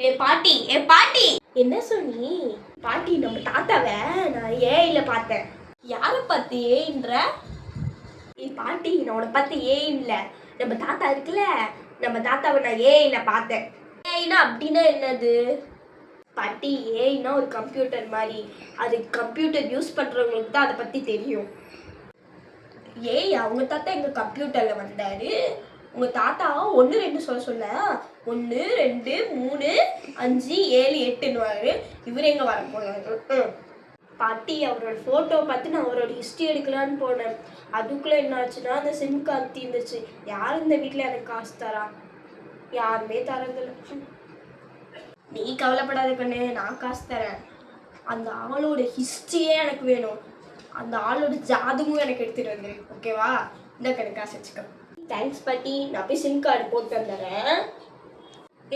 ஏ பாட்டி என்ன சொன்னி? பாட்டி நம்ம தாத்தாவை நான் ஏஐல பார்த்தேன். யாரை பார்த்து ஏன்ற? பாட்டி நான் உன்னை பார்த்து ஏஐல நம்ம தாத்தா இருக்குல்ல, நம்ம தாத்தாவை நான் ஏஐல பார்த்தேன். ஏஐனா அப்படின்னா என்னது? பாட்டி ஏஐனா ஒரு கம்ப்யூட்டர் மாதிரி. அது கம்ப்யூட்டர் யூஸ் பண்ணுறவங்களுக்கு தான் அதை பற்றி தெரியும். ஏய் அவங்க தாத்தா எங்கள் கம்ப்யூட்டரில் வந்தார். உங்கள் தாத்தா 1 2 சொல்ல 1 2 3 5 7 8ன்னுவாரு. இவர் எங்கே வர போனாரு? பாட்டி அவரோட ஃபோட்டோ பார்த்து நான் அவரோட ஹிஸ்ட்ரி எடுக்கலான்னு போனேன். அதுக்குள்ளே என்ன ஆச்சுன்னா அந்த சிம் கார்டு தீர்ந்துச்சு. யார் இந்த வீட்டில் எனக்கு காசு தரா? யாருமே தரதில்லை. நீ கவலைப்படாத கண்ணு, நான் காசு தரேன். அந்த ஆளோட ஹிஸ்ட்ரியே எனக்கு வேணும். அந்த ஆளோட ஜாதகமும் எனக்கு எடுத்துகிட்டு வந்துரு, ஓகேவா? இந்த கணக்கு காசு வச்சுக்க. தேங்க்ஸ் பாட்டி, நான் போய் சிம் கார்டு போட்டு வந்துடுறேன்.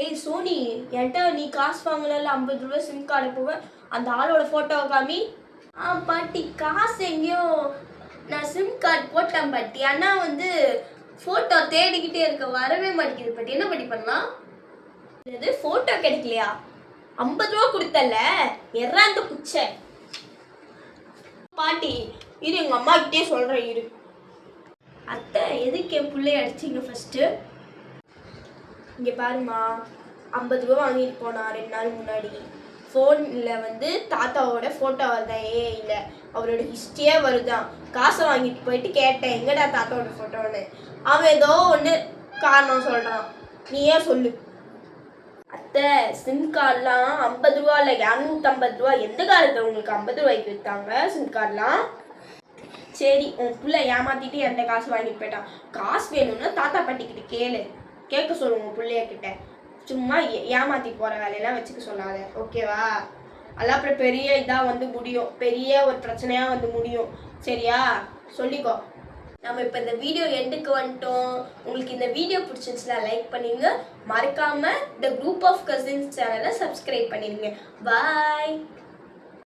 ஏய் சோனி, என்கிட்ட நீ காசு வாங்கல 50 ரூபா சிம் கார்டு போவ, அந்த ஆளோட ஃபோட்டோவை காமி. பாட்டி காசு எங்கேயோ நான் சிம் கார்டு போட்டேன் பாட்டி. ஆனால் வந்து ஃபோட்டோ தேடிக்கிட்டே இருக்க வரவே மாட்டேங்குது பாட்டி. என்ன பாட்டி பண்ணலாம்? இது ஃபோட்டோ கிடைக்கலையா? 50 ரூபா கொடுத்தல, எறாந்த குச்சை. பாட்டி இது எங்கள் அம்மா கிட்டே சொல்கிறேன் இரு. அத்தை எதுக்கு என் பிள்ளைய அடிச்சிங்க ஃபஸ்ட்டு? இங்கே பாருமா, 50 ரூபா வாங்கிட்டு போனா 2 நாள் முன்னாடி. ஃபோனில் வந்து தாத்தாவோட ஃபோட்டோ வருதான் ஏஐல, அவரோட ஹிஸ்ட்ரியே வருதான். காசை வாங்கிட்டு போயிட்டு கேட்டேன் எங்கடா தாத்தாவோட ஃபோட்டோன்னு. அவன் ஏதோ ஒன்று காரணம் சொல்கிறான். நீ ஏன் சொல்லு. அத்தை சிம் கார்டெலாம் 50 ரூபா இல்லை 250 ரூபா. எந்த காலத்தில் உங்களுக்கு 50 ரூபாய்க்கு விற்றாங்க சிம் கார்டெலாம்? சரி உன் பிள்ளை ஏமாற்றிட்டு எந்த காசு வாங்கிட்டு போயிட்டான். காசு வேணும்னா தாத்தா பாட்டிக்கிட்ட கேட்க சொல்லுங்க உன் பிள்ளையக்கிட்ட. சும்மா ஏமாற்றிட்டு போகிற வேலையெல்லாம் வச்சுக்க சொல்லாத, ஓகேவா? அதெல்லாம் அப்புறம் பெரிய இதாக வந்து முடியும், பெரிய ஒரு பிரச்சனையாக வந்து முடியும், சரியா? சொல்லிக்கோ. நம்ம இப்போ இந்த வீடியோ எண்டுக்கு வந்துட்டோம். உங்களுக்கு இந்த வீடியோ பிடிச்சிருந்துச்சுன்னா லைக் பண்ணிடுங்க. மறக்காமல் இந்த குரூப் ஆஃப் கசின்ஸ் சேனலை சப்ஸ்கிரைப் பண்ணிடுங்க. பாய்.